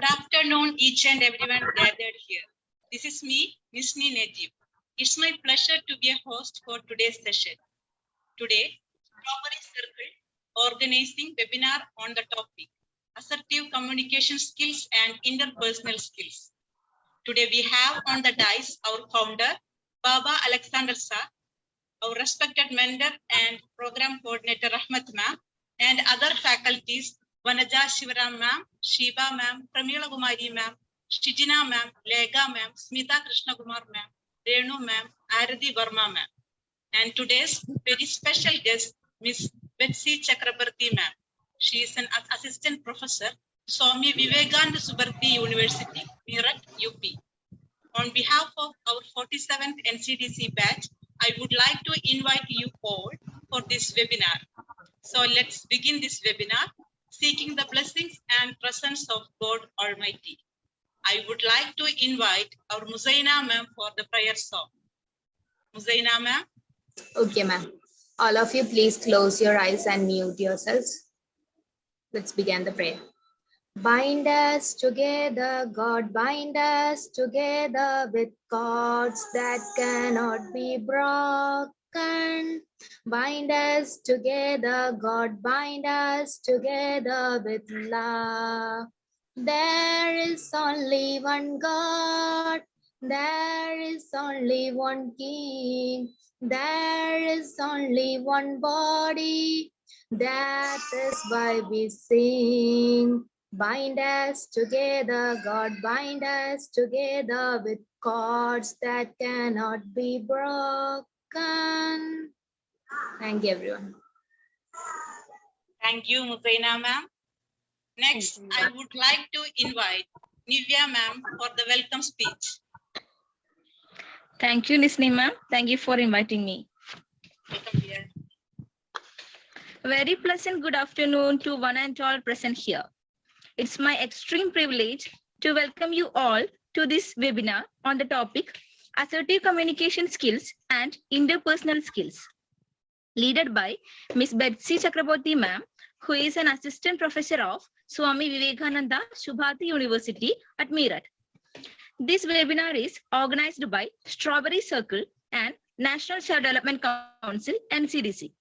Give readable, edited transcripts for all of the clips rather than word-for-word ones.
Good afternoon, each and everyone gathered here. This is me, Nisni Najib. It's my pleasure to be a host for today's session. Today, Strawberry Circle organizing webinar on the topic Assertive Communication Skills and Interpersonal Skills. Today we have on the dais our founder, Baba Alexander Sir, our respected mentor and program coordinator Rahmat ma'am, and other faculties Vanaja Shivaram ma'am, Shiba ma'am, Pramila Kumari ma'am, Shijina ma'am, Lega ma'am, Smita Krishna Kumar ma'am, Renu ma'am, Aradi Verma ma'am. And today's very special guest, Miss Betsy Chakrabarti ma'am. She is an assistant professor, Swami Vivekananda Subarthi University, Meerut, UP. On behalf of our 47th NCDC batch, I would like to invite you all for this webinar. So let's begin this webinar, seeking the blessings and presence of God Almighty. I would like to invite our Muzaina ma'am for the prayer song. Muzaina ma'am. Okay, ma'am. All of you, please close your eyes and mute yourselves. Let's begin the prayer. Bind us together, God, bind us together with cords that cannot be broken. Bind us together, God, bind us together with love. There is only one God, there is only one King, there is only one body, that is why we sing. Bind us together, God, bind us together with cords that cannot be broken. Thank you, everyone. Thank you, Muzaina ma'am. Next, I would like to invite Nivya ma'am for the welcome speech. Thank you, Nisni ma'am. Thank you for inviting me. Welcome here. Very pleasant good afternoon to one and all present here. It's my extreme privilege to welcome you all to this webinar on the topic Assertive Communication Skills and Interpersonal Skills, led by Miss Betsy Chakraborty ma'am, who is an assistant professor of Swami Vivekananda Subharati University at Meerut. This webinar is organized by Strawberry Circle and National Child Development Council, NCDC.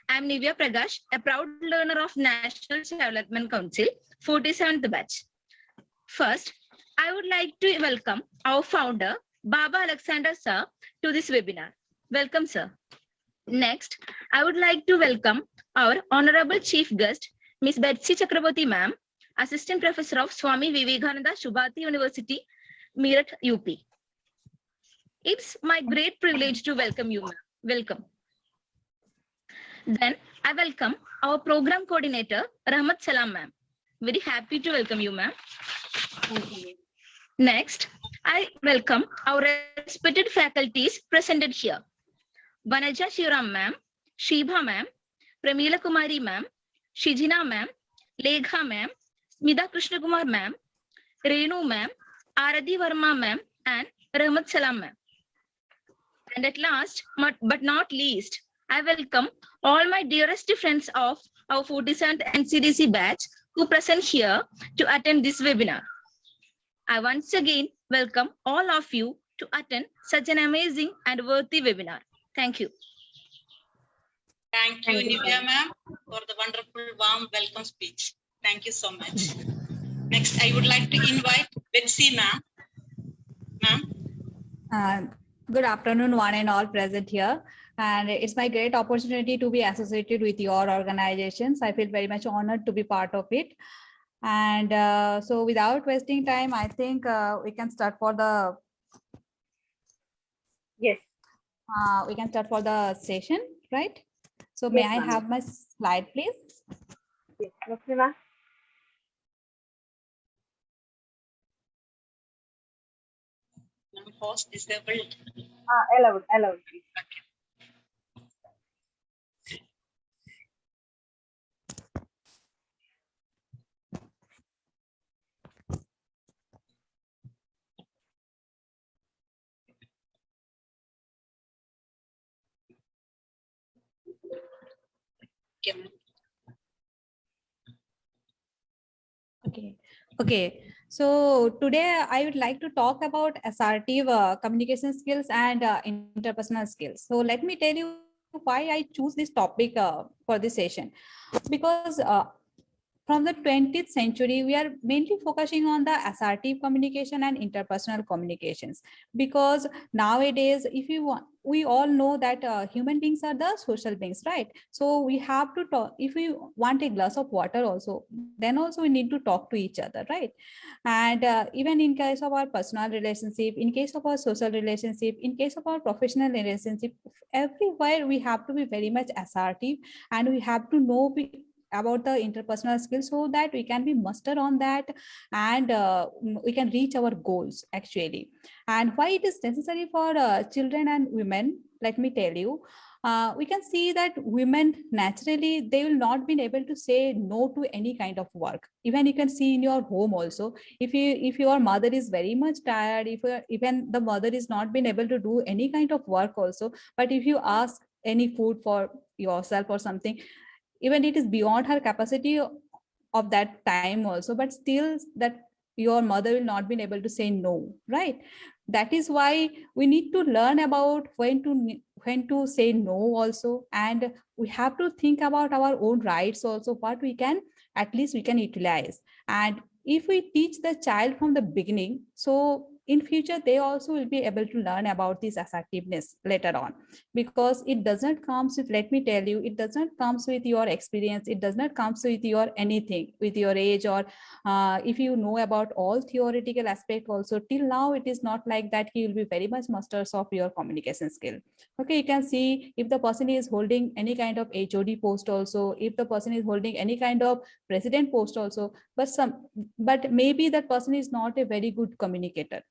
I am Nivya Prakash, a proud learner of National Child Development Council, 47th batch. First, I would like to welcome our founder, Baba Alexander Sir, to this webinar. Welcome, sir. Next, I would like to welcome our honorable chief guest, Miss Betsy Chakraborty ma'am, assistant professor of Swami Vivekananda Subharati University, Meerut, UP. It's my great privilege to welcome you, ma'am. Welcome. Then I welcome our program coordinator, Rahmat Salam ma'am. Very happy to welcome you, ma'am. Next, I welcome our respected faculties presented here. Vanaja Shivaram ma'am, Shiba ma'am, Pramila Kumari ma'am, Shijina ma'am, Legha ma'am, Smita Krishna Kumar ma'am, Renu ma'am, Aradi Verma ma'am, and Rahmat Salam ma'am. And at last, but not least, I welcome all my dearest friends of our 47th NCDC batch who present here to attend this webinar. I once again welcome all of you to attend such an amazing and worthy webinar. Thank you. Thank you, Nivya ma'am, for the wonderful, warm welcome speech. Thank you so much. Next, I would like to invite Betsy ma'am. Ma'am. Good afternoon, one and all present here. And it's my great opportunity to be associated with your organizations. I feel very much honored to be part of it. And so without wasting time, I think we can start for the... Yes. We can start for the session, right? So may I have my slide, please? Yes, Lakshmi. Host disabled. Allowed. Okay. Okay. So today I would like to talk about assertive communication skills and interpersonal skills. So let me tell you why I choose this topic for this session. Because from the 20th century, we are mainly focusing on the assertive communication and interpersonal communications. Because nowadays, if you want, we all know that human beings are the social beings, right? So we have to talk. If we want a glass of water also, then also we need to talk to each other, right? And even in case of our personal relationship, in case of our social relationship, in case of our professional relationship, everywhere we have to be very much assertive, and we have to know about the interpersonal skills so that we can be master on that, and we can reach our goals actually. And why it is necessary for children and women, let me tell you. We can see that women naturally, they will not be able to say no to any kind of work. Even you can see in your home also, if your mother is very much tired, if even the mother is not been able to do any kind of work also, but if you ask any food for yourself or something, even it is beyond her capacity of that time also, but still that your mother will not be able to say no, right? That is why we need to learn about when to say no also, and we have to think about our own rights also, what we can, at least we can utilize. And if we teach the child from the beginning, so in future they also will be able to learn about this assertiveness later on. Because it does not comes with, let me tell you, it does not comes with your experience, it does not comes with your anything, with your age, or if you know about all theoretical aspect also, till now it is not like that he will be very much masters of your communication skill. Okay, you can see if the person is holding any kind of HOD post also, if the person is holding any kind of president post also, but maybe that person is not a very good communicator.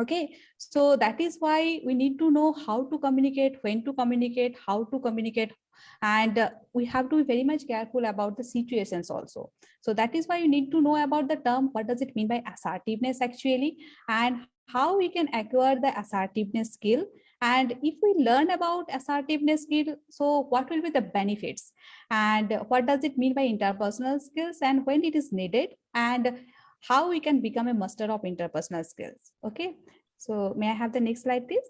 Okay, so that is why we need to know how to communicate, when to communicate, how to communicate, and we have to be very much careful about the situations also. So that is why you need to know about the term, what does it mean by assertiveness actually, and how we can acquire the assertiveness skill. And if we learn about assertiveness skill, so what will be the benefits, and what does it mean by interpersonal skills, and when it is needed, and how we can become a master of interpersonal skills. Okay, so may I have the next slide, please?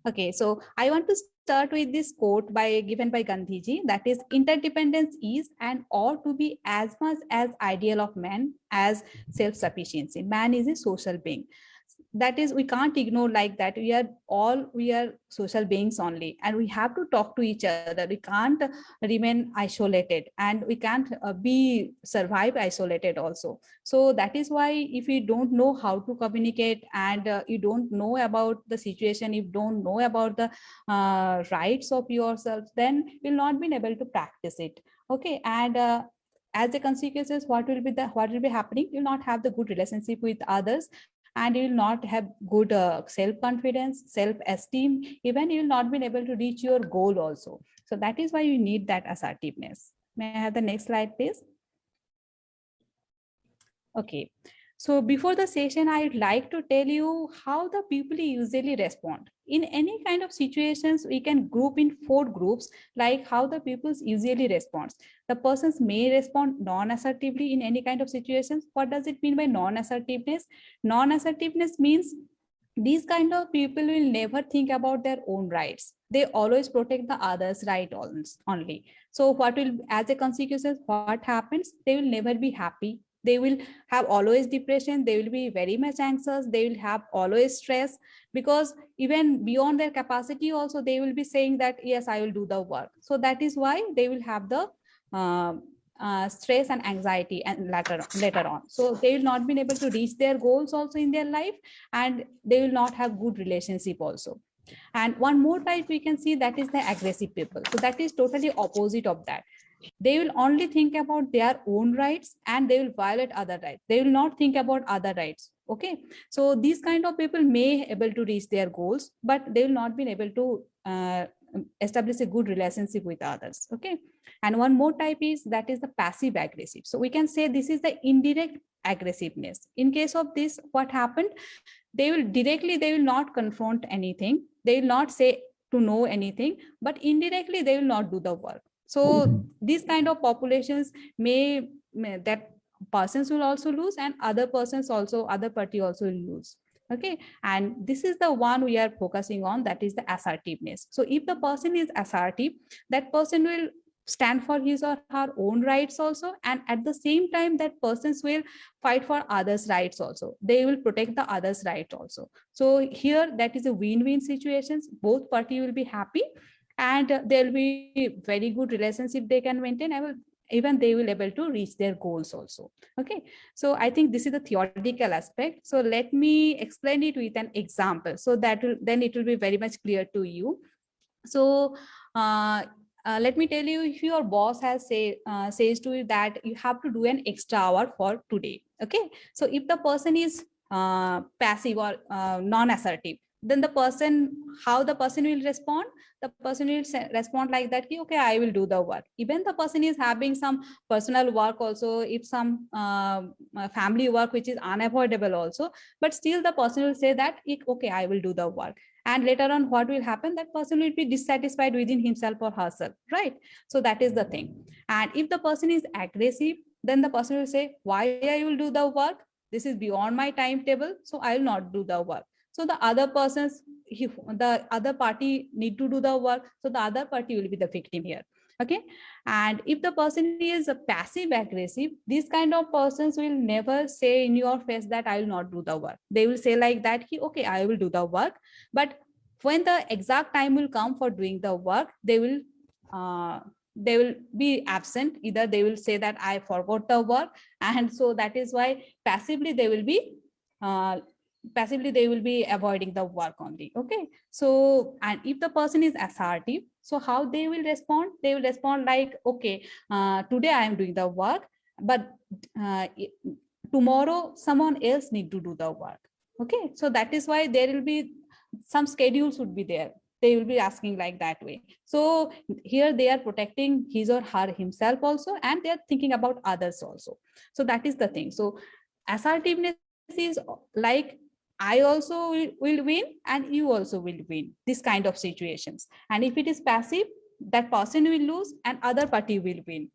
Okay, so I want to start with this quote given by Gandhiji, that is, interdependence is and ought to be as much as ideal of man as self-sufficiency. Man is a social being. That is, we can't ignore like that. We are social beings only, and we have to talk to each other. We can't remain isolated, and we can't survive isolated also. So that is why if you don't know how to communicate, and you don't know about the situation, you don't know about the rights of yourself, then you'll not be able to practice it. Okay, and as a consequences, what will be happening? You'll not have the good relationship with others, and you will not have good self-confidence, self-esteem, even you will not be able to reach your goal also. So that is why you need that assertiveness. May I have the next slide, please? Okay, so before the session, I would like to tell you how the people usually respond. In any kind of situations, we can group in 4 groups, like how the people usually respond. The persons may respond non-assertively in any kind of situations. What does it mean by non-assertiveness? Non-assertiveness means these kind of people will never think about their own rights. They always protect the others' right only. So what will, as a consequence, what happens? They will never be happy. They will have always depression. They will be very much anxious. They will have always stress, because even beyond their capacity also, they will be saying that, yes, I will do the work. So that is why they will have the stress and anxiety and later on. So they will not be able to reach their goals also in their life, and they will not have good relationship also. And one more type we can see, that is the aggressive people. So that is totally opposite of that. They will only think about their own rights, and they will violate other rights. They will not think about other rights. Okay, so these kind of people may able to reach their goals, but they will not be able to establish a good relationship with others. Okay, and one more type is, that is the passive aggressive. So we can say this is the indirect aggressiveness. In case of this, what happened? They will not confront anything. They will not say to know anything, but indirectly they will not do the work. So these kind of populations may that persons will also lose, and other persons also, other party also will lose. Okay, and this is the one we are focusing on, that is the assertiveness. So if the person is assertive, that person will stand for his or her own rights also, and at the same time that persons will fight for others' rights also. They will protect the others' right also. So here that is a win-win situations. Both party will be happy, and there will be very good relationship they can maintain. Even they will able to reach their goals also. Okay, so I think this is the theoretical aspect. So let me explain it with an example, so that will then it will be very much clear to you. So let me tell you, if your boss has says to you that you have to do an extra hour for today. Okay, so if the person is passive or non-assertive, then the person, how the person will respond? The person will respond like that, okay, I will do the work. Even the person is having some personal work also, if some family work which is unavoidable also, but still the person will say that, okay, I will do the work. And later on, what will happen? That person will be dissatisfied within himself or herself, right? So that is the thing. And if the person is aggressive, then the person will say, why I will do the work? This is beyond my timetable, so I will not do the work. So the other persons, the other party need to do the work, so the other party will be the victim here. Okay, and if the person is a passive aggressive, these kind of persons will never say in your face that I will not do the work. They will say like that, okay, I will do the work, but when the exact time will come for doing the work, they will be absent. Either they will say that I forgot the work, and so that is why passively they will be avoiding the work only. Okay, so and if the person is assertive, so how they will respond? They will respond like, okay, today I am doing the work, but tomorrow someone else need to do the work. Okay, so that is why there will be some schedules would be there. They will be asking like that way. So here they are protecting his or her himself also, and they are thinking about others also. So that is the thing. So assertiveness is like, I also will win and you also will win, this kind of situations. And if it is passive, that person will lose and other party will win.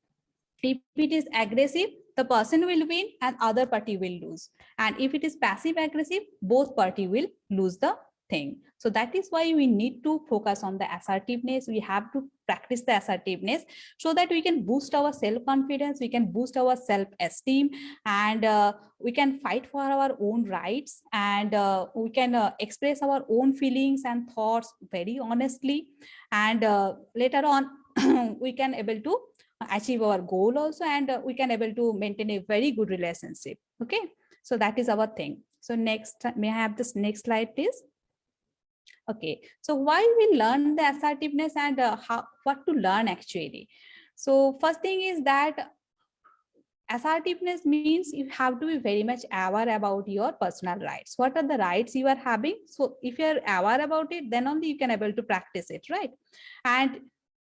If it is aggressive, the person will win and other party will lose. And if it is passive aggressive, both party will lose the thing. So that is why we need to focus on the assertiveness. We have to practice the assertiveness so that we can boost our self-confidence, we can boost our self-esteem, and we can fight for our own rights, and we can express our own feelings and thoughts very honestly, and later on we can able to achieve our goal also, and we can able to maintain a very good relationship. Okay, so that is our thing. So next, may I have this next slide please? Okay, so why we learn the assertiveness, and what to learn actually. So first thing is that assertiveness means you have to be very much aware about your personal rights. What are the rights you are having? So if you are aware about it, then only you can able to practice it, right? And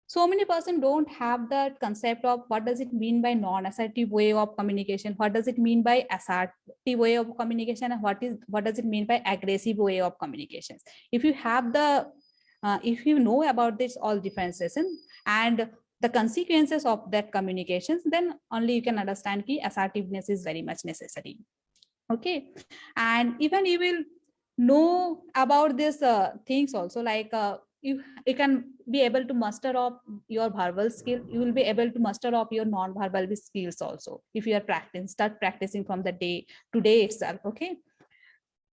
so many persons don't have the concept of what does it mean by non-assertive way of communication, what does it mean by assertive way of communication, and what does it mean by aggressive way of communications. If you have the if you know about this all differences and the consequences of that communications, then only you can understand that assertiveness is very much necessary. Okay, and even you will know about these things also, like you can be able to muster up your verbal skill, you will be able to muster up your non-verbal skills also if you are start practicing from the day today itself. Okay,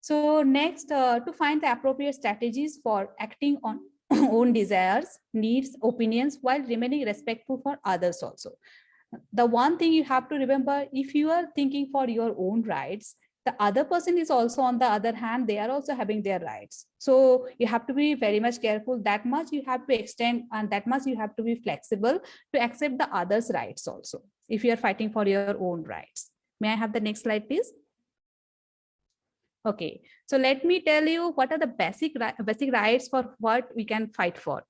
so next, to find the appropriate strategies for acting on own desires, needs, opinions while remaining respectful for others also. The one thing you have to remember, if you are thinking for your own rights, the other person is also, on the other hand, they are also having their rights. So you have to be very much careful. That much you have to extend, and that much you have to be flexible to accept the others' rights also, if you are fighting for your own rights. May I have the next slide, please? Okay, so let me tell you what are the basic rights for what we can fight for.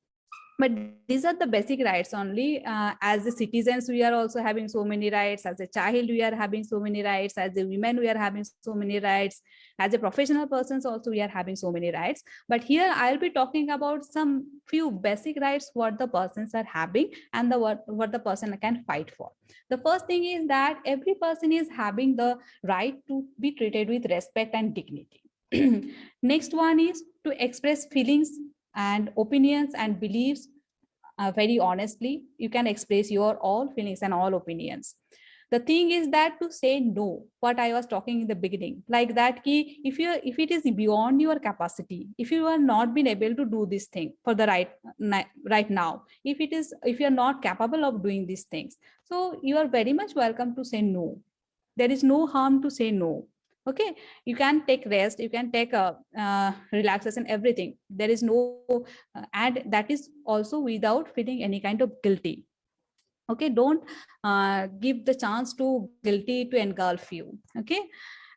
But these are the basic rights only. As the citizens, we are also having so many rights. As a child, we are having so many rights. As a women, we are having so many rights. As a professional persons, also we are having so many rights. But here I'll be talking about some few basic rights what the persons are having and the what the person can fight for. The first thing is that every person is having the right to be treated with respect and dignity. Next one is to express feelings and opinions and beliefs very honestly. You can express your all feelings and all opinions. The thing is that to say no, what I was talking in the beginning, like that key, if it is beyond your capacity, if you are not been able to do this thing for the right now, if you are not capable of doing these things, so you are very much welcome to say no. There is no harm to say no. Okay, you can take rest, you can take a relaxation, everything. There is no and that is also without feeling any kind of guilty. Okay, don't give the chance to guilty to engulf you. Okay,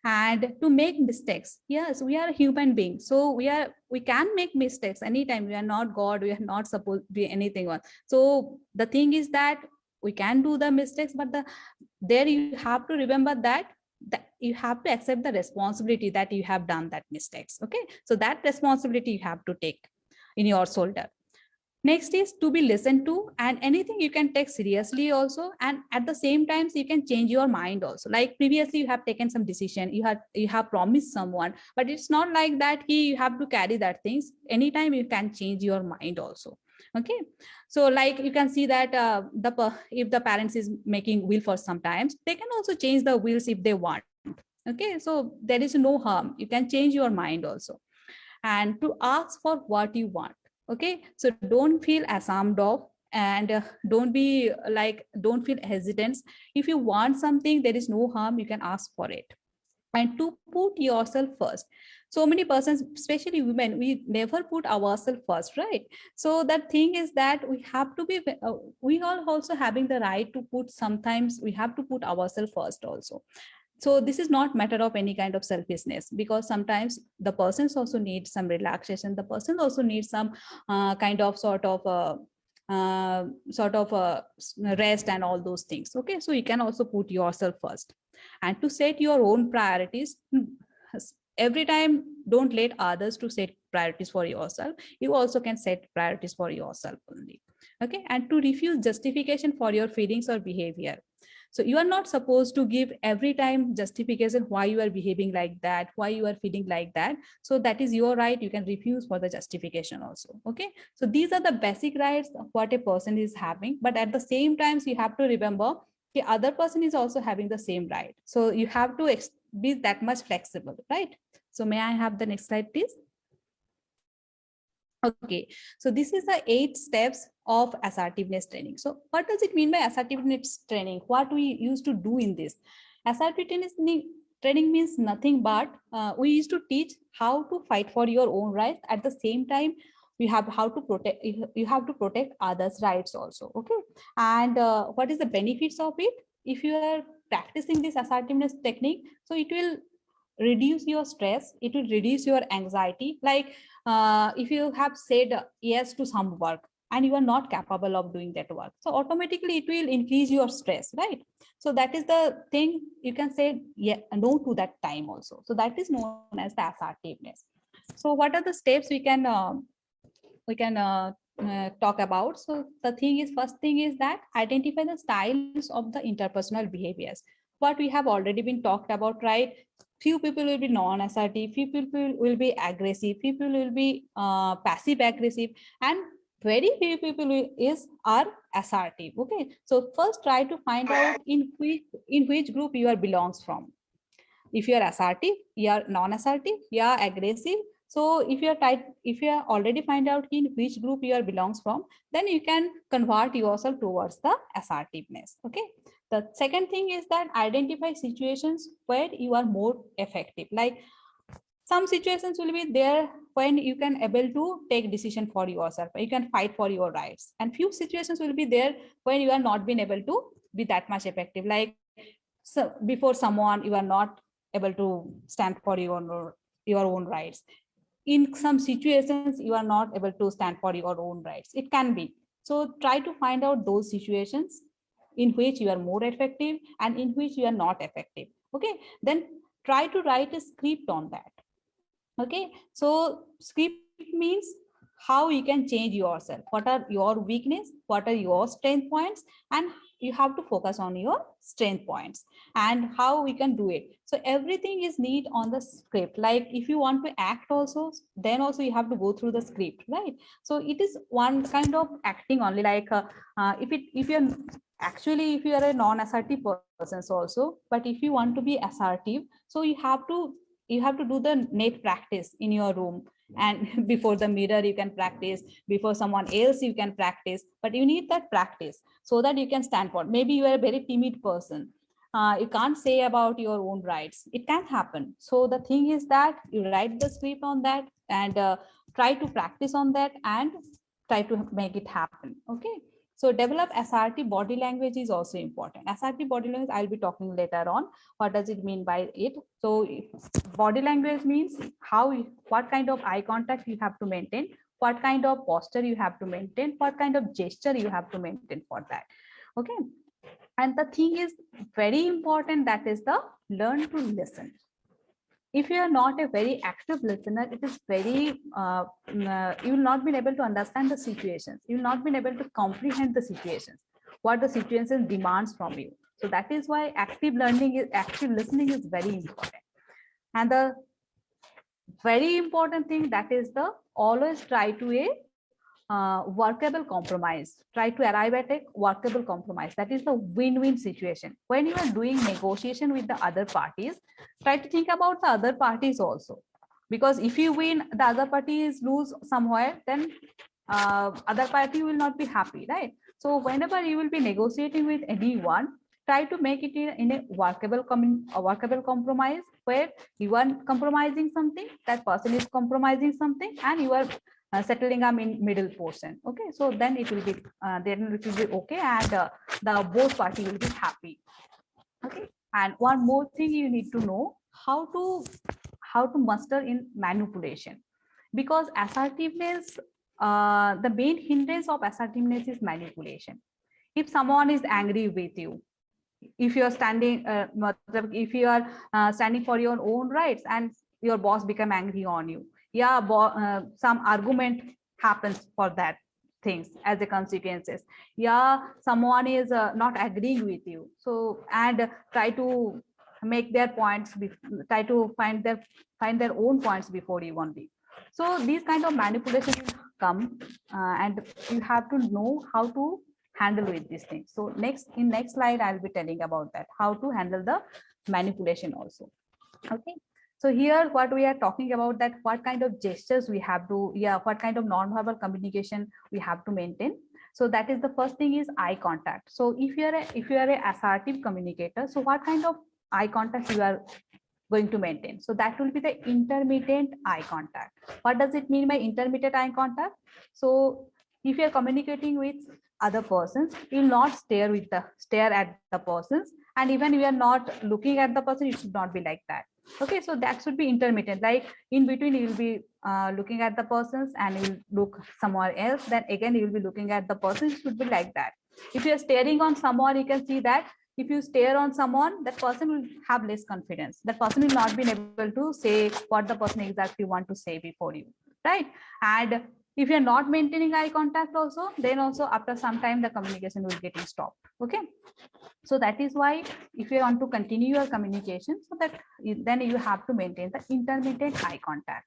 and to make mistakes, yes, we are human beings, so we can make mistakes anytime. We are not god, we are not supposed to be anything else. So the thing is that we can do the mistakes, but there you have to remember that you have to accept the responsibility that you have done that mistakes. Okay, so that responsibility you have to take in your shoulder. Next is to be listened to, and anything you can take seriously also, and at the same time you can change your mind also. Like previously you have taken some decision, you have promised someone, but it's not like that you have to carry that things. Anytime you can change your mind also. Okay, so like you can see that if the parents is making will for sometimes, they can also change the wills if they want. Okay, so there is no harm, you can change your mind also. And to ask for what you want. Okay, so don't feel ashamed of, and don't feel hesitant. If you want something, there is no harm, you can ask for it. And to put yourself first. So many persons, especially women, we never put ourselves first, right? So that thing is that we have to be we are also having the right to put, sometimes we have to put ourselves first also. So this is not matter of any kind of selfishness, because sometimes the persons also need some relaxation, the person also needs some kind of sort of rest and all those things. Okay, so you can also put yourself first. And to set your own priorities, every time don't let others to set priorities for yourself, you also can set priorities for yourself only. Okay, and to refuse justification for your feelings or behavior. So you are not supposed to give every time justification why you are behaving like that, why you are feeling like that. So that is your right, you can refuse for the justification also. Okay, so these are the basic rights of what a person is having, but at the same time you have to remember the other person is also having the same right. So you have to be that much flexible, right? So may I have the next slide, please? Okay, so this is the 8 steps of assertiveness training. So what does it mean by assertiveness training? What we used to do in this? Assertiveness training means nothing but we used to teach how to fight for your own rights. At the same time, you have how to protect, you have to protect others' rights also. Okay, and what is the benefits of it? If you are practicing this assertiveness technique, so it will reduce your stress, it will reduce your anxiety. Like if you have said yes to some work and you are not capable of doing that work, so automatically it will increase your stress, right? So that is the thing, you can say yeah, no to that time also. So that is known as the assertiveness. So what are the steps we can talk about? So the thing is, first thing is that identify the styles of the interpersonal behaviors. What we have already been talked about, right? Few people will be non-assertive, few people will be aggressive, few people will be passive aggressive, and very few people are assertive. Okay, so first try to find out in which group you are belongs from. If you are assertive, you are non-assertive, you are aggressive. So if you are already find out in which group you are belongs from, then you can convert yourself towards the assertiveness. Okay, the second thing is that identify situations where you are more effective. Like some situations will be there when you can able to take decision for yourself, you can fight for your rights, and few situations will be there when you are not been able to be that much effective. Like so before someone, you are not able to stand for your own rights. in some situations you are not able to stand for your own rights. It can be. So try to find out those situations in which you are more effective and in which you are not effective. Okay, then try to write a script on that. Okay, so script means how you can change yourself, what are your weakness, what are your strength points, and you have to focus on your strength points and how we can do it. So everything is neat on the script. Like if you want to act also, then also you have to go through the script, right? So it is one kind of acting only. Like if you're actually, if you are a non-assertive person also, but if you want to be assertive, so you have to do the net practice in your room, and before the mirror you can practice, before someone else you can practice, but you need that practice so that you can stand for. Maybe you are a very timid person, you can't say about your own rights, it can happen. So the thing is that you write the script on that and try to practice on that and try to make it happen. Okay, so develop assertive body language is also important. Assertive body language, I'll be talking later on. What does it mean by it? So body language means what kind of eye contact you have to maintain, what kind of posture you have to maintain, what kind of gesture you have to maintain for that. Okay, and the thing is very important, that is the learn to listen. If you are not a very active listener, it is very you will not be able to understand the situations, you will not be able to comprehend the situations, what the situation demands from you. So that is why active listening is very important. And the very important thing, that is the always try to a workable compromise. Try to arrive at a workable compromise. That is the win-win situation. When you are doing negotiation with the other parties, try to think about the other parties also. Because if you win, the other parties lose somewhere, then other party will not be happy, right? So whenever you will be negotiating with anyone, try to make it in a workable compromise, where you are compromising something, that person is compromising something, and you are settling in middle portion. Okay, so then it will be okay, and the both party will be happy. Okay, and one more thing, you need to know how to master in manipulation, because assertiveness, the main hindrance of assertiveness is manipulation. If someone is angry with you, if you are standing if you are standing for your own rights and your boss become angry on you, some argument happens for that things as a consequences. Someone is not agreeing with you, so and try to make their points, try to find their own points before you only. So these kind of manipulation will come, and you have to know how to handle with these things. So next slide, I'll be telling about that, how to handle the manipulation also. Okay, so here what we are talking about, that what kind of gestures we have to, what kind of non-verbal communication we have to maintain. So that is the first thing is eye contact. So if you are a assertive communicator, so what kind of eye contact you are going to maintain? So that will be the intermittent eye contact. What does it mean by intermittent eye contact? So if you are communicating with other persons, you will not stare at the persons, and even if you are not looking at the person, it should not be like that. Okay, so that should be intermittent, like in between you will be looking at the persons and you will look somewhere else, then again you will be looking at the person. It should be like that. If you are staring on someone, you can see that if you stare on someone, that person will have less confidence, that person will not be able to say what the person exactly want to say before you, right? And if you're not maintaining eye contact also, then also after some time the communication will get stopped. Okay, so that is why if you want to continue your communication, so that then you have to maintain the intermittent eye contact.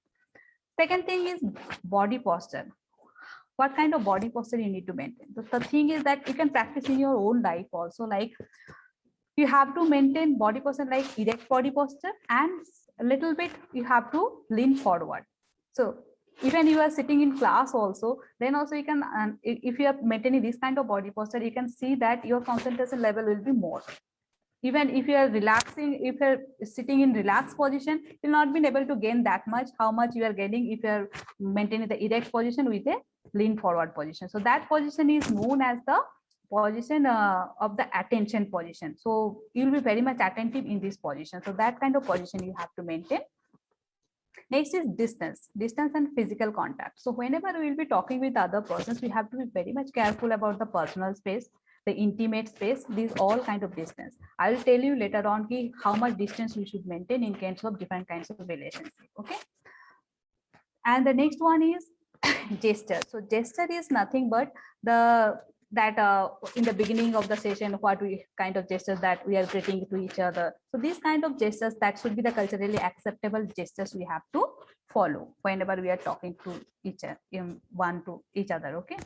Second thing is body posture. What kind of body posture you need to maintain? The thing is that you can practice in your own life also, like you have to maintain body posture like erect body posture, and a little bit you have to lean forward. So even you are sitting in class also, then also you can, if you are maintaining this kind of body posture, you can see that your concentration level will be more. Even if you are relaxing, if you're sitting in relaxed position, you'll not be able to gain that much, how much you are gaining if you're maintaining the erect position with a lean forward position. So that position is known as the position of the attention position. So you'll be very much attentive in this position. So that kind of position you have to maintain. Next is distance and physical contact. So whenever we will be talking with other persons, we have to be very much careful about the personal space, the intimate space, these all kind of distance. I will tell you later on how much distance we should maintain in terms of different kinds of relationship. Okay. And the next one is gesture. So gesture is nothing but in the beginning of the session, what we kind of gestures that we are greeting to each other. So these kind of gestures, that should be the culturally acceptable gestures we have to follow whenever we are talking to each other. Okay.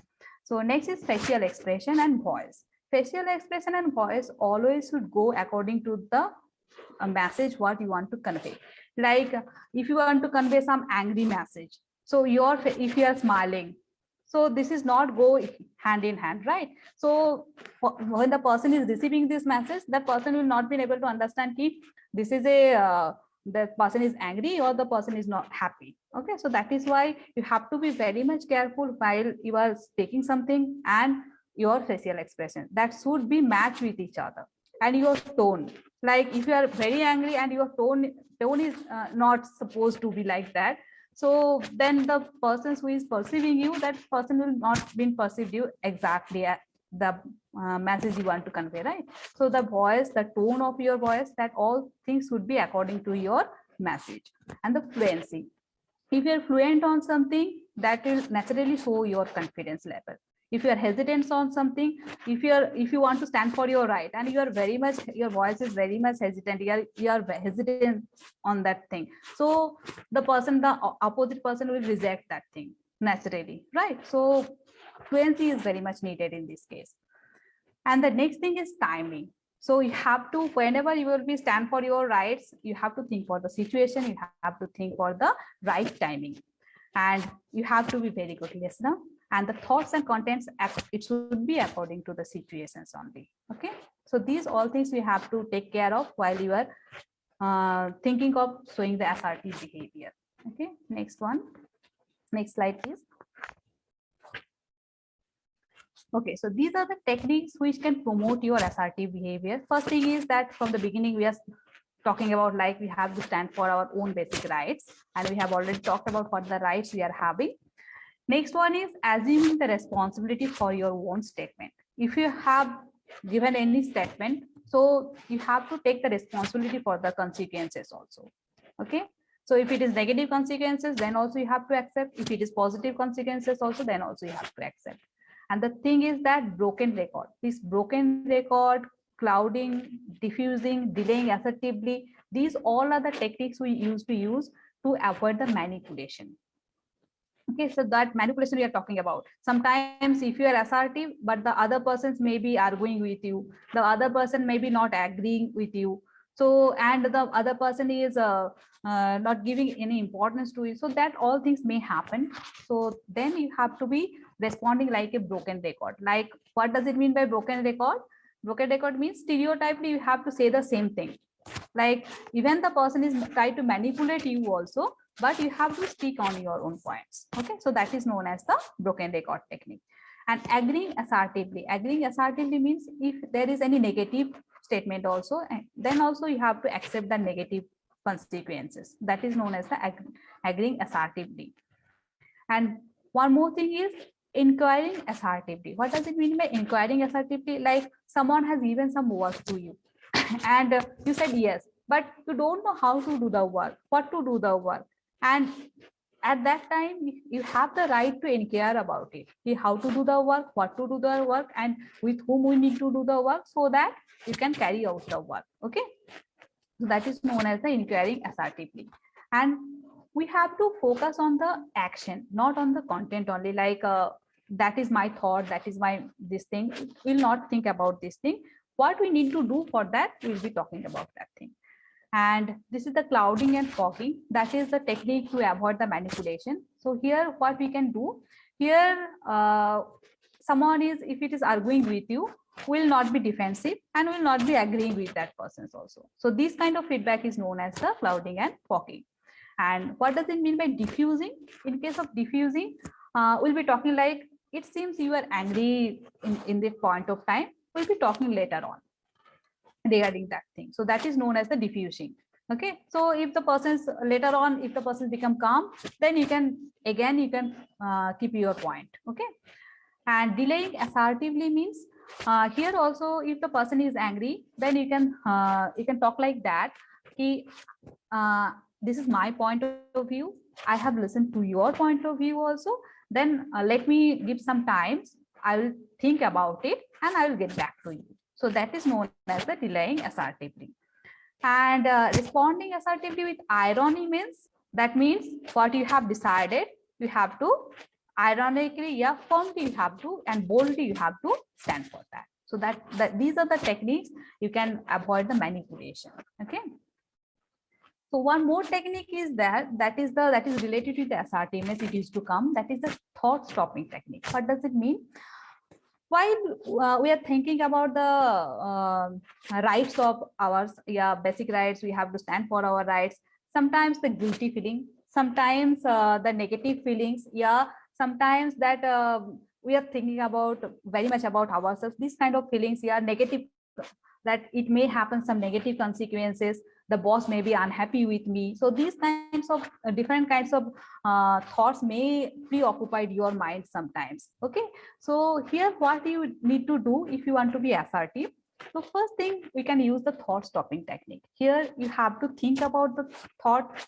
So next is facial expression and voice. Facial expression and voice always should go according to the message what you want to convey. Like if you want to convey some angry message, so if you are smiling, so this is not go hand in hand, right? So when the person is receiving this message, that person will not be able to understand if this is the person is angry or the person is not happy. Okay, so that is why you have to be very much careful while you are speaking something, and your facial expression that should be matched with each other, and your tone. Like if you are very angry and your tone is not supposed to be like that, so then the person who is perceiving you, that person will not be perceived you exactly at the message you want to convey, right? So the voice, the tone of your voice, that all things should be according to your message. And the fluency, if you're fluent on something, that will naturally show your confidence level. If you are hesitant on something, if you want to stand for your right and you are very much, your voice is very much hesitant, you are hesitant on that thing, so the opposite person will reject that thing naturally, right? So fluency is very much needed in this case. And the next thing is timing. So you have to, whenever you will be stand for your rights, you have to think for the situation, you have to think for the right timing, and you have to be very good listener. And the thoughts and contents, it should be according to the situations only. Okay, so these all things we have to take care of while you are thinking of showing the assertive behavior. Okay, next slide please. Okay, so these are the techniques which can promote your assertive behavior. First thing is that from the beginning we are talking about, like, we have to stand for our own basic rights, and we have already talked about what the rights we are having. Next one is assuming the responsibility for your own statement. If you have given any statement, so you have to take the responsibility for the consequences also. Okay, so if it is negative consequences, then also you have to accept. If it is positive consequences also, then also you have to accept. And the thing is that broken record, this broken record, clouding, diffusing, delaying assertively, these all are the techniques we used to use to avoid the manipulation. Okay, so that manipulation we are talking about. Sometimes if you are assertive, but the other persons may be arguing with you, the other person may be not agreeing with you. So, and the other person is not giving any importance to it. So that all things may happen. So then you have to be responding like a broken record. Like, what does it mean by broken record? Broken record means stereotypically you have to say the same thing. Like even the person is trying to manipulate you also, but you have to speak on your own points. Okay, so that is known as the broken record technique. And agreeing assertively means if there is any negative statement also, then also you have to accept the negative consequences. That is known as the agreeing assertively. And one more thing is inquiring assertively. What does it mean by inquiring assertively? Like someone has given some work to you and you said yes, but you don't know how to do the work, what to do the work. And at that time, you have the right to inquire about it, how to do the work, what to do the work, and with whom we need to do the work, so that you can carry out the work. Okay, so that is known as the inquiring assertively. And we have to focus on the action, not on the content only. Like that is my thought, that is my this thing. We'll not think about this thing. What we need to do for that, we'll be talking about that thing. And this is the clouding and fogging. That is the technique to avoid the manipulation. So here, what we can do here, someone is, if it is arguing with you, will not be defensive and will not be agreeing with that person also. So this kind of feedback is known as the clouding and fogging. And what does it mean by diffusing? In case of diffusing, we'll be talking like, it seems you are angry in this point of time. We'll be talking later on regarding that thing. So that is known as the diffusing. Okay, so if the person's later on, if the person become calm, then you can keep your point. Okay, and delaying assertively means here also, if the person is angry, then you can talk like that. This is my point of view. I have listened to your point of view also. Then let me give some time. I will think about it and I will get back to you. So that is known as the delaying assertively. And responding assertively with irony means, that means what you have decided, you have to ironically, yeah, firmly you have to, and boldly you have to stand for that. So that these are the techniques you can avoid the manipulation. Okay. So one more technique is that is related to the assertiveness. It is to come. That is the thought stopping technique. What does it mean? While we are thinking about the rights of ours, yeah, basic rights, we have to stand for our rights. Sometimes the guilty feeling, sometimes the negative feelings, yeah, sometimes that we are thinking about very much about ourselves. These kind of feelings, yeah, negative, that it may happen some negative consequences. The boss may be unhappy with me. So these kinds of different kinds of thoughts may preoccupy your mind sometimes. Okay, so here what you need to do if you want to be assertive. So first thing, we can use the thought stopping technique. Here you have to think about the thought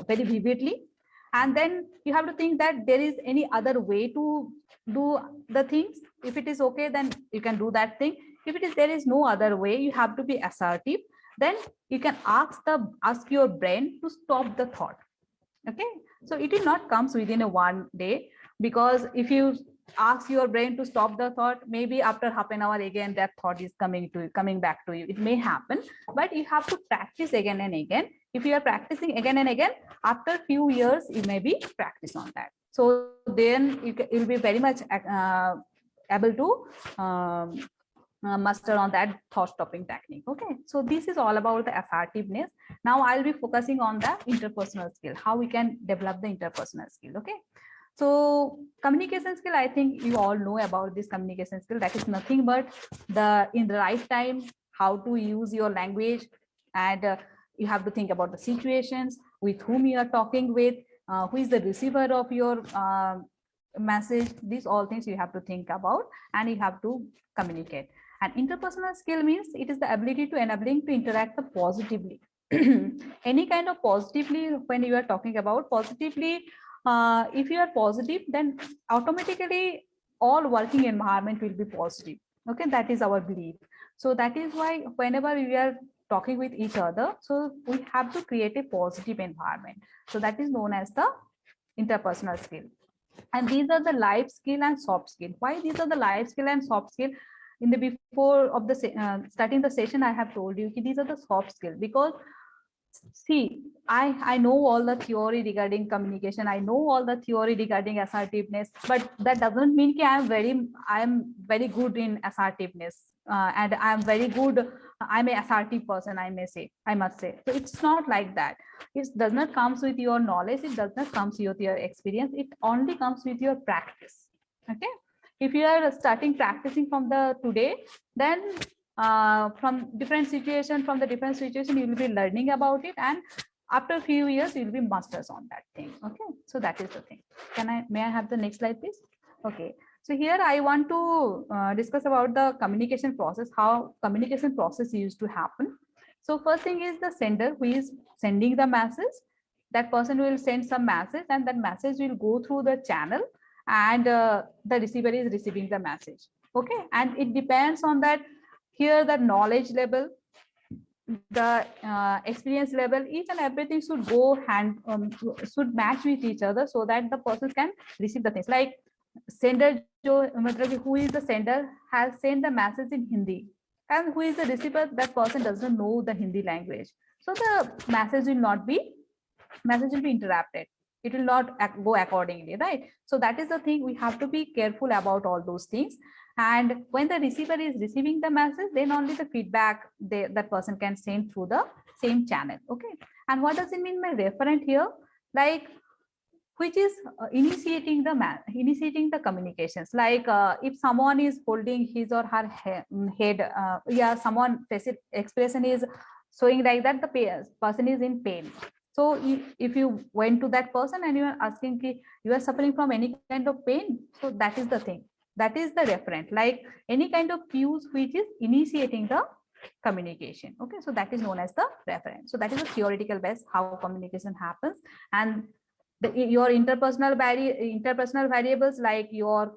very vividly, and then you have to think that there is any other way to do the things. If it is okay, then you can do that thing. If there is no other way, you have to be assertive. Then you can ask your brain to stop the thought. Okay, so it will not comes within a one day, because if you ask your brain to stop the thought, maybe after half an hour again that thought is coming back to you. It may happen, but you have to practice again and again. If you are practicing again and again, after few years you may be practice on that. So then you'll be very much able to master on that thought stopping technique. Okay, so this is all about the assertiveness. Now I'll be focusing on the interpersonal skill, how we can develop the interpersonal skill. Okay, so communication skill, I think you all know about this communication skill. That is nothing but in the right time, how to use your language, and you have to think about the situations, with whom you are talking with, who is the receiver of your message. These all things you have to think about, and you have to communicate. And interpersonal skill means it is the ability to enabling to interact positively. Any kind of positively, when you are talking about positively, if you are positive, then automatically all working environment will be positive. Okay, that is our belief. So that is why whenever we are talking with each other, so we have to create a positive environment. So that is known as the interpersonal skill. And these are the life skill and soft skill. Why these are the life skill and soft skill? In the before of the starting the session, I have told you these are the soft skill, because see, I know all the theory regarding communication. I know all the theory regarding assertiveness, but that doesn't mean that I am very good in assertiveness, and I am very good. I'm an assertive person. I must say. So it's not like that. It does not comes with your knowledge. It does not comes with your experience. It only comes with your practice. Okay. If you are starting practicing from the today, then from different situation, you will be learning about it, and after a few years you will be masters on that thing. Okay, so that is the thing. May I have the next slide, please? Okay, so here I want to discuss about the communication process, how communication process used to happen. So first thing is the sender, who is sending the message. That person will send some message, and that message will go through the channel, and the receiver is receiving the message. Okay, and it depends on that. Here the knowledge level, the experience level, each and everything should go should match with each other, so that the person can receive the things. Like sender, who is the sender has sent the message in Hindi, and who is the receiver, that person doesn't know the Hindi language. So the message will be interrupted. It will not go accordingly, right? So that is the thing. We have to be careful about all those things. And when the receiver is receiving the message, then only the feedback that person can send through the same channel. Okay. And what does it mean by referent here? Like, which is initiating the communications. Like if someone is holding his or her head, someone expression is showing like that the person is in pain. So if you went to that person and you are asking you are suffering from any kind of pain, so that is the thing, that is the referent, like any kind of cues which is initiating the communication. Okay, so that is known as the referent. So that is a theoretical base how communication happens. And your interpersonal variables like your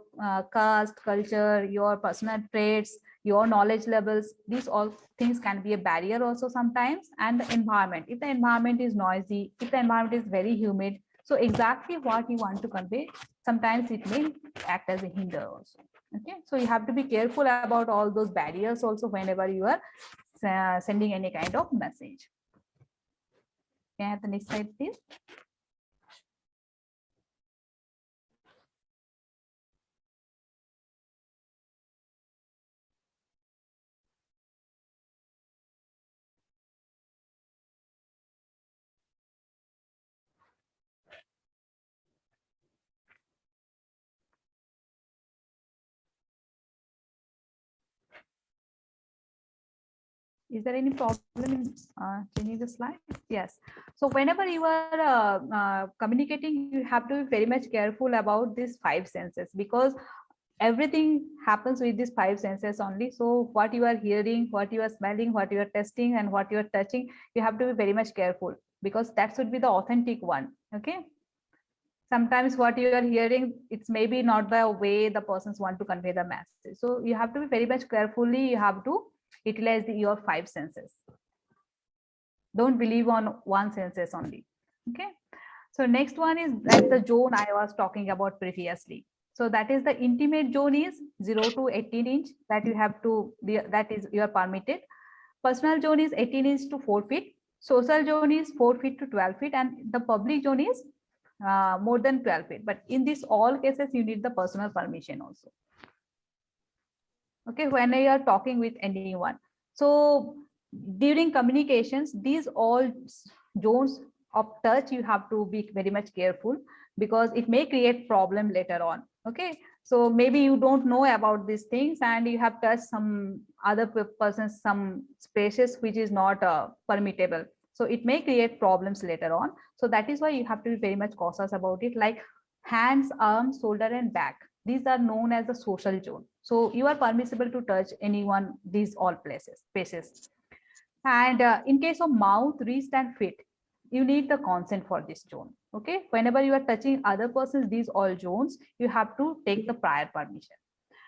caste, culture, your personal traits, your knowledge levels, these all things can be a barrier also sometimes. And the environment, if the environment is noisy, if the environment is very humid, so exactly what you want to convey, sometimes it may act as a hinder also. Okay, so you have to be careful about all those barriers also whenever you are sending any kind of message. Can I have the next slide, please? Is there any problem in changing the slide? Yes. So whenever you are communicating, you have to be very much careful about these 5 senses, because everything happens with these 5 senses only. So what you are hearing, what you are smelling, what you are tasting, and what you are touching, you have to be very much careful, because that should be the authentic one. Okay. Sometimes what you are hearing, it's maybe not the way the persons want to convey the message. So you have to be very much carefully, you have to utilize your 5 senses. Don't believe on one senses only. Okay. So next one is that the zone I was talking about previously. So that is the intimate zone is 0 to 18 inch that you have to, that is you are permitted. Personal zone is 18 inch to 4 feet. Social zone is 4 feet to 12 feet. And the public zone is more than 12 feet. But in this all cases, you need the personal permission also. Okay, when you are talking with anyone. So during communications, these all zones of touch, you have to be very much careful, because it may create problem later on. Okay, so maybe you don't know about these things and you have touched some other person's some spaces which is not permittable. So it may create problems later on. So that is why you have to be very much cautious about it, like hands, arms, shoulder, and back. These are known as the social zone. So you are permissible to touch anyone, these all spaces. And in case of mouth, wrist, and feet, you need the consent for this zone. Okay, whenever you are touching other persons, these all zones, you have to take the prior permission.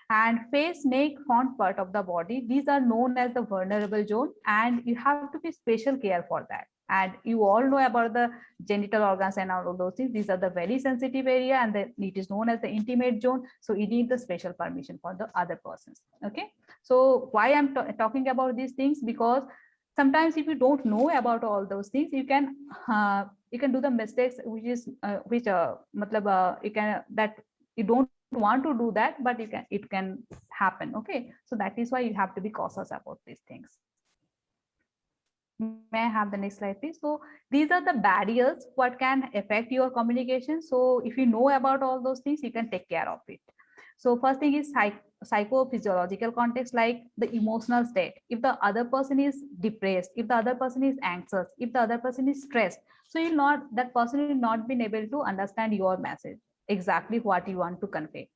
And face, neck, front part of the body, these are known as the vulnerable zone, and you have to be special care for that. And you all know about the genital organs and all of those things. These are the very sensitive area, and it is known as the intimate zone. So you need the special permission for the other persons. Okay, so why I'm talking about these things, because sometimes if you don't know about all those things, you can do the mistakes which is you can, that you don't want to do that, but it can happen. Okay, so that is why you have to be cautious about these things. May I have the next slide, please? So these are the barriers what can affect your communication. So if you know about all those things, you can take care of it. So first thing is psychophysiological context, like the emotional state. If the other person is depressed, if the other person is anxious, if the other person is stressed, so that person will not be able to understand your message, exactly what you want to convey.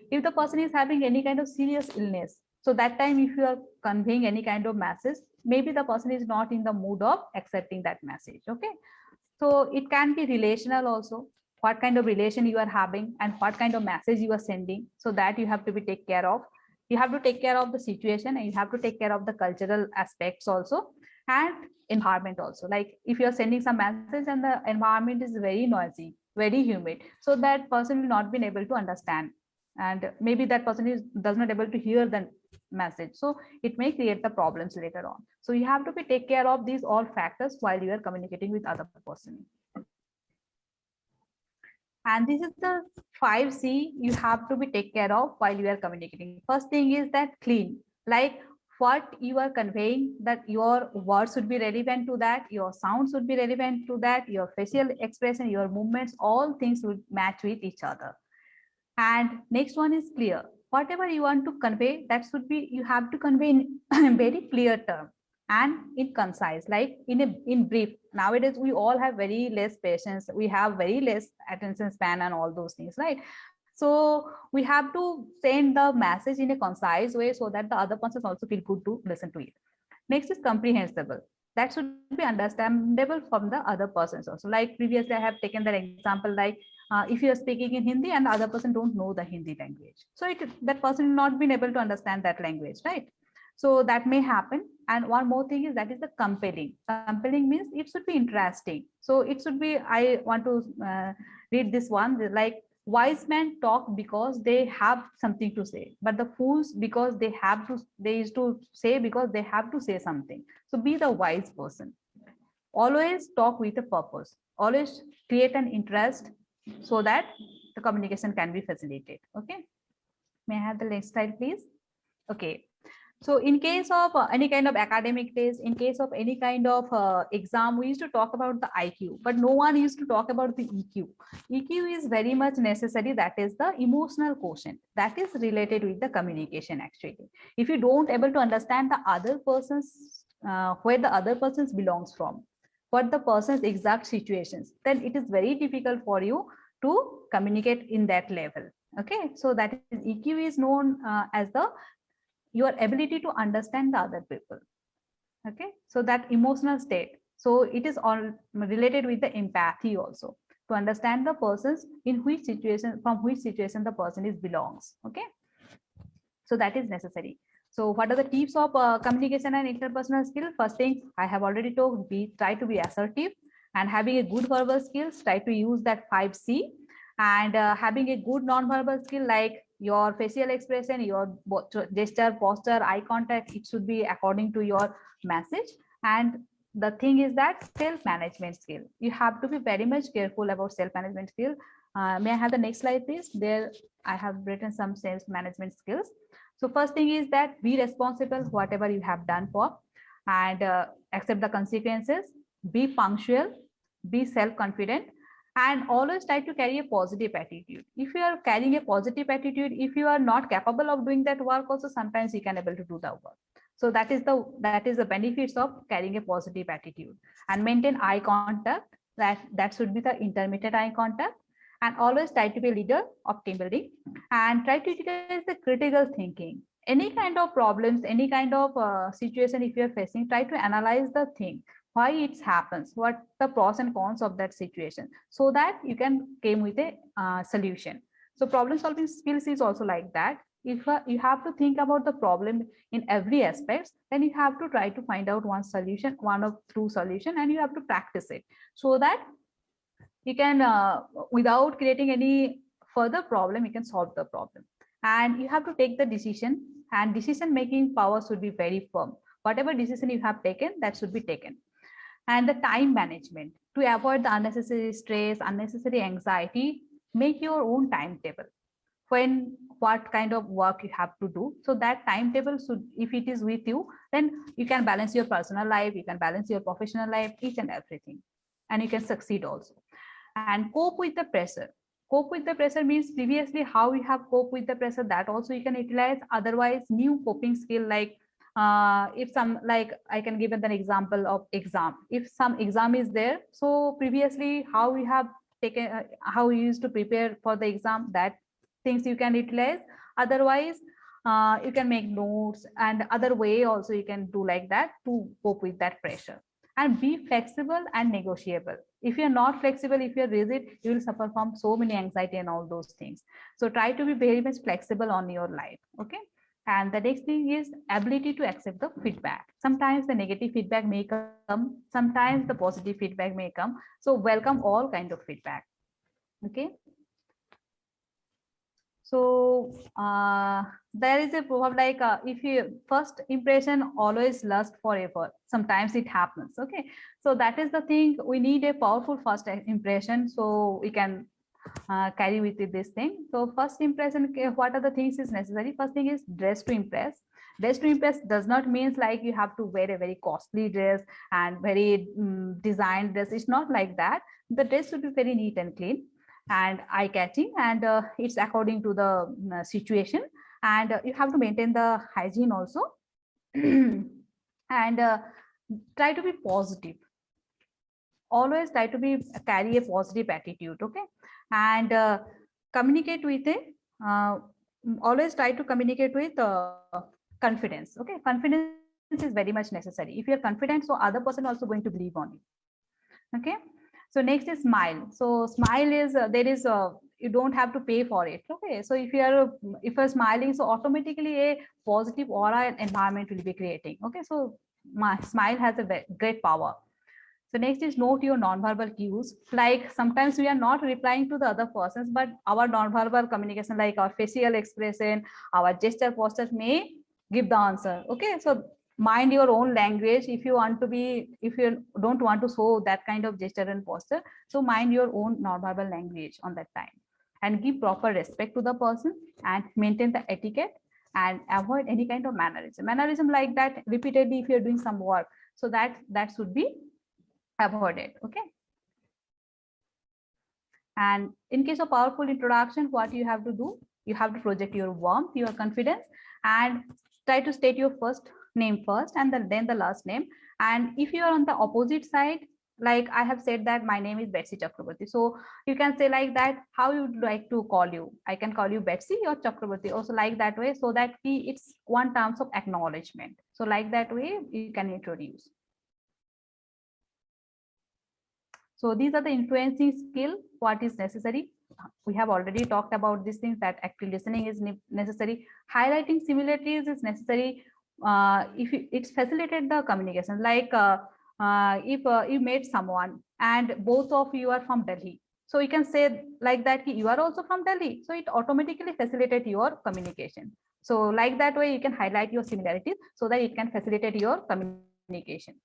If the person is having any kind of serious illness, so that time if you are conveying any kind of message, maybe the person is not in the mood of accepting that message. Okay, so it can be relational also, what kind of relation you are having and what kind of message you are sending, so that you have to be take care of. You have to take care of the situation, and you have to take care of the cultural aspects also, and environment also. Like if you are sending some message and the environment is very noisy, very humid, so that person will not be able to understand, and maybe that person does not able to hear the message, so it may create the problems later on. So you have to be take care of these all factors while you are communicating with other person. And this is the 5C you have to be take care of while you are communicating. First thing is that clean, like what you are conveying, that your words should be relevant to that, your sound should be relevant to that, your facial expression, your movements, all things would match with each other. And next one is clear. Whatever you want to convey, that should be, you have to convey in very clear term. and in concise, like in brief. Nowadays we all have very less patience, we have very less attention span and all those things, right? So we have to send the message in a concise way so that the other person also feel good to listen to it. Next is comprehensible. That should be understandable from the other persons also. Like previously I have taken that example, like if you are speaking in Hindi and the other person don't know the Hindi language, so that person will not been able to understand that language, right? So that may happen. And one more thing is that is the compelling. Compelling means it should be interesting. So it should be, I want to read this one, like wise men talk because they have something to say, but the fools because they used to say because they have to say something. So be the wise person. Always talk with a purpose. Always create an interest so that the communication can be facilitated. Okay. May I have the next slide, please? Okay. So in case of any kind of academic test, in case of any kind of exam, we used to talk about the IQ, but no one used to talk about the EQ. EQ is very much necessary. That is the emotional quotient that is related with the communication actually. If you don't able to understand the other person's, where the other person's belongs from, what the person's exact situations, then it is very difficult for you to communicate in that level. Okay, so that is EQ is known as the your ability to understand the other people. Okay, so that emotional state, so it is all related with the empathy also, to understand the persons in which situation, from which situation the person is belongs. Okay, so that is necessary. So what are the tips of communication and interpersonal skill? First thing I have already told, try to be assertive, and having a good verbal skills, try to use that 5C, and having a good non-verbal skill like your facial expression, your gesture, posture, eye contact, it should be according to your message. And the thing is that self-management skill, you have to be very much careful about self-management skill. May I have the next slide, please? There I have written some self-management skills. So first thing is that be responsible whatever you have done for, and accept the consequences, be punctual, be self-confident, and always try to carry a positive attitude. If you are carrying a positive attitude, if you are not capable of doing that work also, sometimes you can able to do the work. So that is the benefits of carrying a positive attitude. And maintain eye contact, that should be the intermittent eye contact, and always try to be a leader of team building, and try to utilize the critical thinking. Any kind of problems, any kind of situation if you are facing, try to analyze the thing, why it happens, what the pros and cons of that situation, so that you can came with a solution. So problem solving skills is also like that. If you have to think about the problem in every aspect, then you have to try to find out one solution, one of two solution, and you have to practice it so that you can, without creating any further problem, you can solve the problem. And you have to take the decision, and decision making power should be very firm. Whatever decision you have taken, that should be taken. And the time management, to avoid the unnecessary stress, unnecessary anxiety, make your own timetable. When what kind of work you have to do, so that timetable should, if it is with you, then you can balance your personal life, you can balance your professional life, each and everything, and you can succeed also. And cope with the pressure. Cope with the pressure means previously how you have coped with the pressure, that also you can utilize. Otherwise, new coping skill, like if some, like I can give an example of exam. If some exam is there, so previously how we have taken, how we used to prepare for the exam, that things you can utilize. Otherwise, you can make notes, and other way also you can do like that to cope with that pressure. And be flexible and negotiable. If you're not flexible, if you're rigid, you will suffer from so many anxiety and all those things. So try to be very much flexible on your life. Okay. And the next thing is ability to accept the feedback. Sometimes the negative feedback may come, sometimes the positive feedback may come. So welcome all kind of feedback. Okay. So there is a proverb like, if you first impression always last forever. Sometimes it happens. Okay. So that is the thing. We need a powerful first impression, so we can carry with it this thing. So first impression, what are the things is necessary? First thing is dress to impress. Dress to impress does not means like you have to wear a very costly dress and very designed dress. It's not like that. The dress should be very neat and clean and eye-catching, and it's according to the situation, and you have to maintain the hygiene also. And try to be positive. Always try to be carry a positive attitude, okay? And communicate with a always try to communicate with confidence, okay? Confidence is very much necessary. If you're confident, so other person also going to believe on you, okay? So next is smile. So smile is there is you don't have to pay for it, okay? So if you're smiling, so automatically a positive aura environment will be creating, okay? So my smile has a great power. So next is note your nonverbal cues. Like sometimes we are not replying to the other persons, but our nonverbal communication, like our facial expression, our gesture postures may give the answer. Okay, so mind your own language. If you don't want to show that kind of gesture and posture, so mind your own nonverbal language on that time, and give proper respect to the person and maintain the etiquette and avoid any kind of mannerism like that repeatedly if you're doing some work. So that should be avoided, okay? And in case of powerful introduction, what you have to do, you have to project your warmth, your confidence, and try to state your first name first and then the last name. And if you are on the opposite side, like I have said that my name is Betsy Chakraborty, so you can say like that, how you would like to call you? I can call you Betsy or Chakraborty, also like that way, so that it's one terms of acknowledgement. So like that way you can introduce. So these are the influencing skill, what is necessary. We have already talked about these things, that active listening is necessary. Highlighting similarities is necessary. If it's facilitate the communication, like if you met someone and both of you are from Delhi, so you can say like that, you are also from Delhi, so it automatically facilitate your communication. So like that way you can highlight your similarities so that it can facilitate your communication.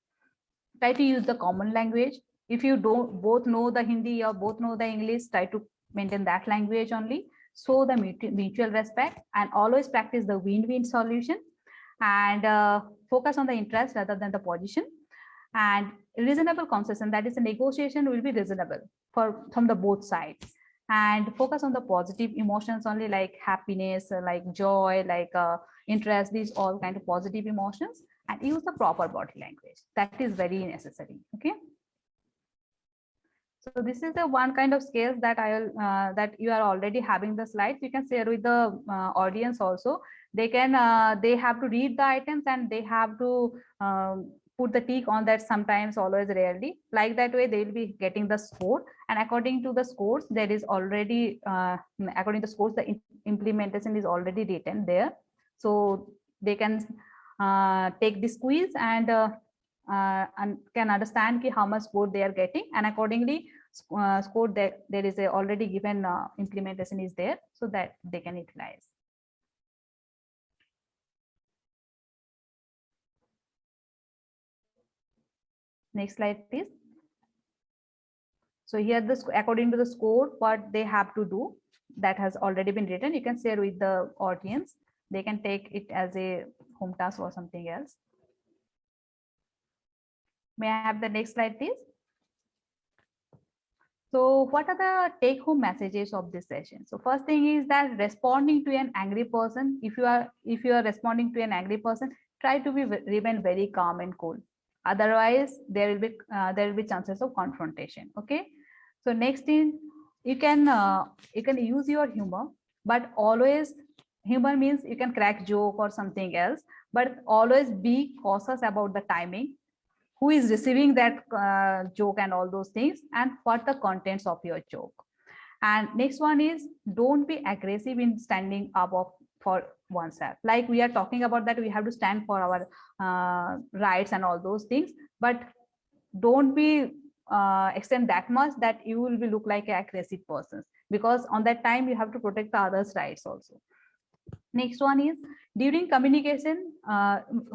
Try to use the common language. If you don't both know the Hindi or both know the English, try to maintain that language only. Show the mutual respect and always practice the win-win solution, and focus on the interest rather than the position. And reasonable concession, that is a negotiation will be reasonable from the both sides. And focus on the positive emotions only, like happiness, like joy, like interest, these all kind of positive emotions, and use the proper body language. That is very necessary, okay? So this is the one kind of skills that that you are already having the slides. You can share with the audience also. They can they have to read the items and they have to put the tick on that, sometimes, always, rarely. Like that way they will be getting the score, and according to the scores there is already according to the scores the implementation is already written there. So they can take this quiz and can understand how much score they are getting, and accordingly score that there is a already given implementation is there, so that they can utilize. Next slide, please. So here according to the score, what they have to do, that has already been written. You can share with the audience. They can take it as a home task or something else. May I have the next slide, please? So what are the take-home messages of this session? So first thing is that responding to an angry person, if you are responding to an angry person, try to remain very calm and cool. Otherwise, there will be chances of confrontation. Okay. So next is you can use your humor, but always, humor means you can crack joke or something else, but always be cautious about the timing, who is receiving that joke and all those things, and what the contents of your joke. And next one is, don't be aggressive in standing up for oneself. Like we are talking about that we have to stand for our rights and all those things, but don't be extend that much that you will be look like an aggressive person, because on that time you have to protect the others' rights also. Next one is, during communication,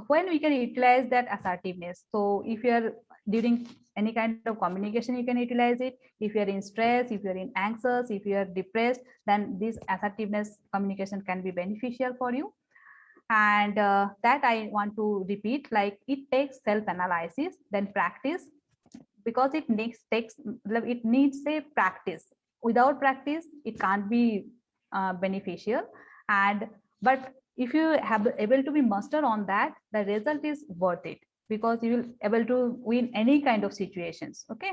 when we can utilize that assertiveness. So if you are during any kind of communication, you can utilize it. If you are in stress, if you are in anxious, if you are depressed, then this assertiveness communication can be beneficial for you. And that I want to repeat, like it takes self-analysis, then practice, because it needs a practice. Without practice, it can't be beneficial. But if you have able to be master on that, the result is worth it. because you will able to win any kind of situations. Okay.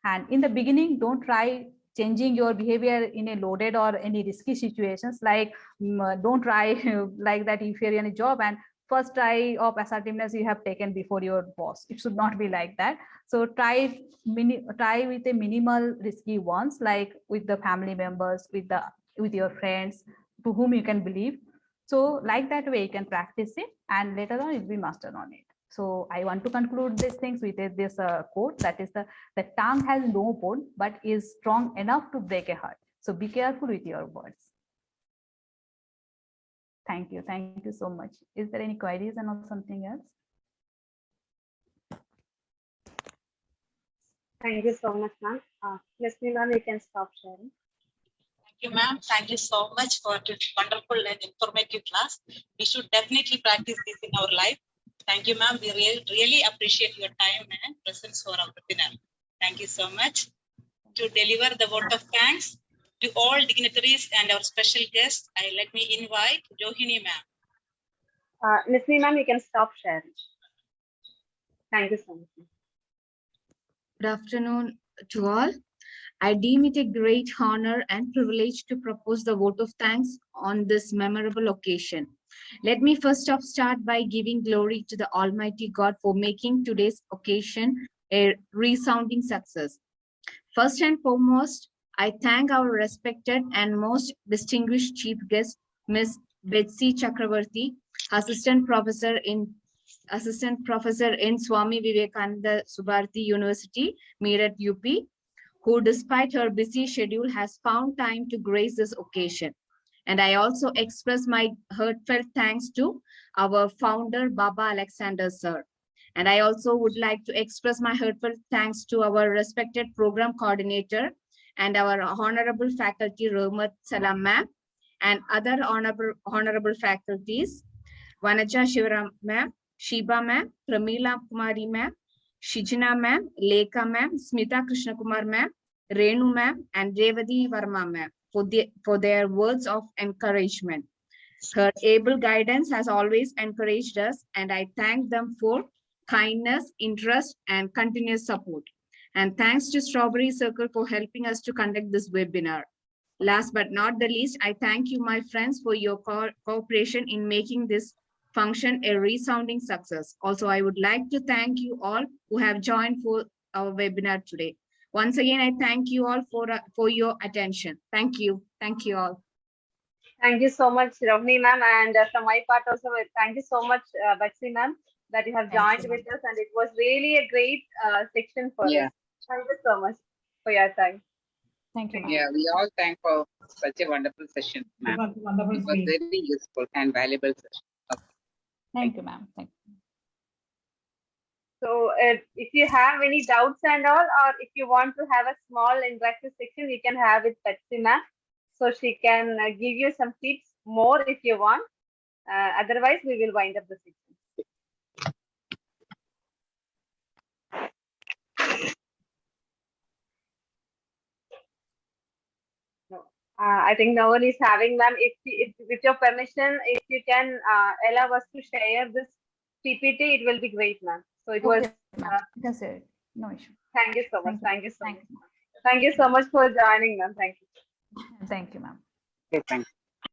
And in the beginning, don't try changing your behavior in a loaded or any risky situations. Like don't try like that if you're in a job and first try of assertiveness you have taken before your boss. It should not be like that. So try with a minimal risky ones, like with the family members, with your friends, to whom you can believe. So like that way you can practice it, and later on you'll be master on it. So I want to conclude these things with this quote, that is the tongue has no bone but is strong enough to break a heart. So be careful with your words. Thank you so much. Is there any queries and or something else? Thank you so much, ma'am. Leslie, ma'am, you can stop sharing. Thank you, ma'am. Thank you so much for this wonderful and informative class. We should definitely practice this in our life. Thank you, ma'am. We really appreciate your time and presence for our webinar. Thank you so much. To deliver the vote of thanks to all dignitaries and our special guests, let me invite Johini, ma'am. Leslie, ma'am, you can stop sharing. Thank you so much. Good afternoon to all. I deem it a great honor and privilege to propose the vote of thanks on this memorable occasion. Let me first off start by giving glory to the Almighty God for making today's occasion a resounding success. First and foremost, I thank our respected and most distinguished chief guest, Ms. Betsy Chakravarti, Assistant Professor in Swami Vivekananda Subharati University, Meerut, UP, who despite her busy schedule has found time to grace this occasion. And I also express my heartfelt thanks to our founder, Baba Alexander sir. And I also would like to express my heartfelt thanks to our respected program coordinator and our honorable faculty, Rahmat Salam ma'am, and other honorable faculties, Vanaja Shivaram ma'am, Shiba ma'am, Pramila Kumari ma'am, Shijina ma'am, Lekha ma'am, Smita Krishna Kumar ma'am, Renu ma'am, and Revati Varma ma'am for their words of encouragement. Her able guidance has always encouraged us, and I thank them for kindness, interest, and continuous support. And thanks to Strawberry Circle for helping us to conduct this webinar. Last but not the least, I thank you, my friends, for your cooperation in making this function a resounding success. Also, I would like to thank you all who have joined for our webinar today. Once again, I thank you all for your attention. Thank you. Thank you all. Thank you so much, Ravni ma'am, and from my part also, thank you so much, Betsy ma'am, that you have joined with us, and it was really a great section for us. Thank you so much for your time. Thank you. Yeah, we all thank for such a wonderful session, ma'am. It was very useful and valuable session. Okay. Thank you, ma'am. Thank you. So if you have any doubts and all, or if you want to have a small interactive section, you can have it Betsy ma'am. So she can give you some tips more if you want. Otherwise, we will wind up the section. No, I think no one is having, ma'am. If with your permission, if you can allow us to share this PPT, it will be great, ma'am. So it was. You can say it. No issue. Thank you so much. Thank you so Thank much. you. Thank you so much for joining, ma'am. Thank you. Thank you, ma'am. Okay, thank you.